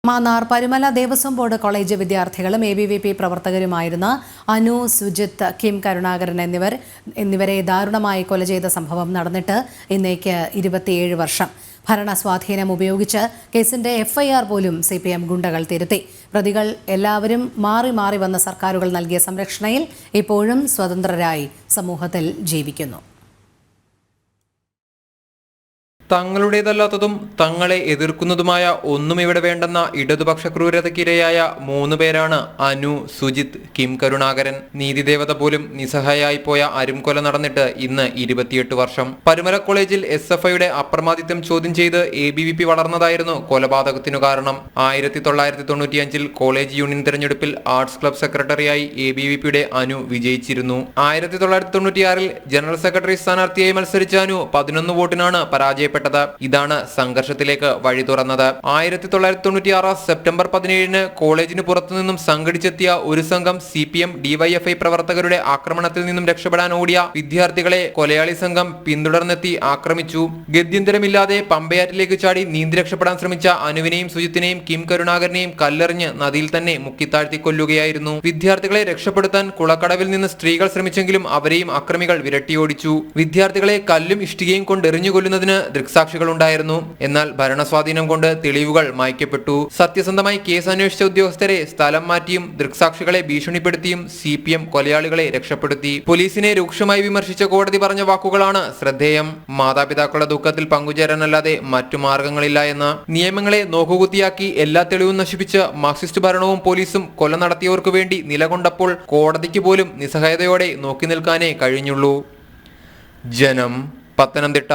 Mannar Parumala Devaswom board college വിദ്യാർത്ഥികളും ABVP പ്രവർത്തകരുമായിരുന്ന Anu, Sujith, Kim Karunakaran എന്നിവരെ ദാരുണമായി കൊല ചെയ്ത സംഭവം നടന്നിട്ട് ഇന്നേക്ക് 27 വർഷം. ഭരണസ്വാധീനം ഉപയോഗിച്ച് കേസിന്റെ FIR പോലും CPM ഗുണ്ടകൾ തിരുത്തി. പ്രതികൾ എല്ലാവരും മാറി മാറി വന്ന സർക്കാരുകൾ നൽകിയ സംരക്ഷണയിൽ ഇപ്പോഴും സ്വതന്ത്രരായി സമൂഹത്തിൽ ജീവിക്കുന്നു. തങ്ങളുടേതല്ലാത്തതും തങ്ങളെ എതിർക്കുന്നതുമായ ഒന്നും ഇവിടെ വേണ്ടെന്ന ഇടതുപക്ഷ ക്രൂരതയ്ക്കിരയായ 3 പേരാണ് അനു, സുജിത്ത്, കിം കരുണാകരൻ. നീതിദേവത പോലും നിസ്സഹായായി പോയ അരുംകൊല നടന്നിട്ട് ഇന്ന് 28 വർഷം. പരുമല കോളേജിൽ SFIയുടെ അപ്രമാദിത്വം ചോദ്യം ചെയ്ത് ABVP വളർന്നതായിരുന്നു കൊലപാതകത്തിനു കാരണം. 1995 കോളേജ് യൂണിയൻ തെരഞ്ഞെടുപ്പിൽ ആർട്സ് ക്ലബ് സെക്രട്ടറിയായി ABVPയുടെ അനു വിജയിച്ചിരുന്നു. 1996 ജനറൽ സെക്രട്ടറി സ്ഥാനാർത്ഥിയായി മത്സരിച്ച അനു 11 വോട്ടിനാണ് പരാജയപ്പെട്ടത്. ഇതാണ് സംഘർഷത്തിലേക്ക് വഴി തുറന്നത്. 1996 സെപ്റ്റംബർ 17 കോളേജിന് പുറത്തുനിന്നും സംഘടിച്ചെത്തിയ ഒരു സംഘം CPM DYFI പ്രവർത്തകരുടെ ആക്രമണത്തിൽ നിന്നും രക്ഷപ്പെടാൻ ഓടിയ വിദ്യാർത്ഥികളെ കൊലയാളി സംഘം പിന്തുടർന്നെത്തി ആക്രമിച്ചു. ഗത്യന്തരമില്ലാതെ പമ്പയാറ്റിലേക്ക് ചാടി നീന്തി രക്ഷപ്പെടാൻ ശ്രമിച്ച അനുവിനെയും സുജിത്തിനെയും കിം കരുണാകരനെയും കല്ലെറിഞ്ഞ് നദിയിൽ തന്നെ മുക്കിത്താഴ്ത്തി കൊല്ലുകയായിരുന്നു. വിദ്യാർത്ഥികളെ രക്ഷപ്പെടുത്താൻ കുളക്കടവിൽ നിന്ന് സ്ത്രീകൾ ശ്രമിച്ചെങ്കിലും അവരെയും അക്രമികൾ വിരട്ടിയോടിച്ചു. വിദ്യാർത്ഥികളെ കല്ലും ഇഷ്ടികയും കൊണ്ടെറിഞ്ഞു കൊല്ലുന്നതിന് ദൃക്സാക്ഷികളുണ്ടായിരുന്നു. എന്നാൽ ഭരണസ്വാധീനം കൊണ്ട് തെളിവുകൾ മായ്ക്കപ്പെട്ടു. സത്യസന്ധമായി കേസ് അന്വേഷിച്ച ഉദ്യോഗസ്ഥരെ സ്ഥലം മാറ്റിയും ദൃക്സാക്ഷികളെ ഭീഷണിപ്പെടുത്തിയും CPM കൊലയാളികളെ രക്ഷപ്പെടുത്തി. പോലീസിനെ രൂക്ഷമായി വിമർശിച്ച കോടതി പറഞ്ഞ വാക്കുകളാണ് ശ്രദ്ധേയം. മാതാപിതാക്കളുടെ ദുഃഖത്തിൽ പങ്കുചേരാനല്ലാതെ മറ്റു മാർഗങ്ങളില്ല എന്ന്. നിയമങ്ങളെ നോക്കുകുത്തിയാക്കി എല്ലാ തെളിവും നശിപ്പിച്ച് മാർക്സിസ്റ്റ് ഭരണവും പോലീസും കൊല നടത്തിയവർക്ക് വേണ്ടി നിലകൊണ്ടപ്പോൾ കോടതിക്ക് പോലും നിസ്സഹായതയോടെ നോക്കി നിൽക്കാനേ കഴിഞ്ഞുള്ളൂ. ജനം, പത്തനംതിട്ട.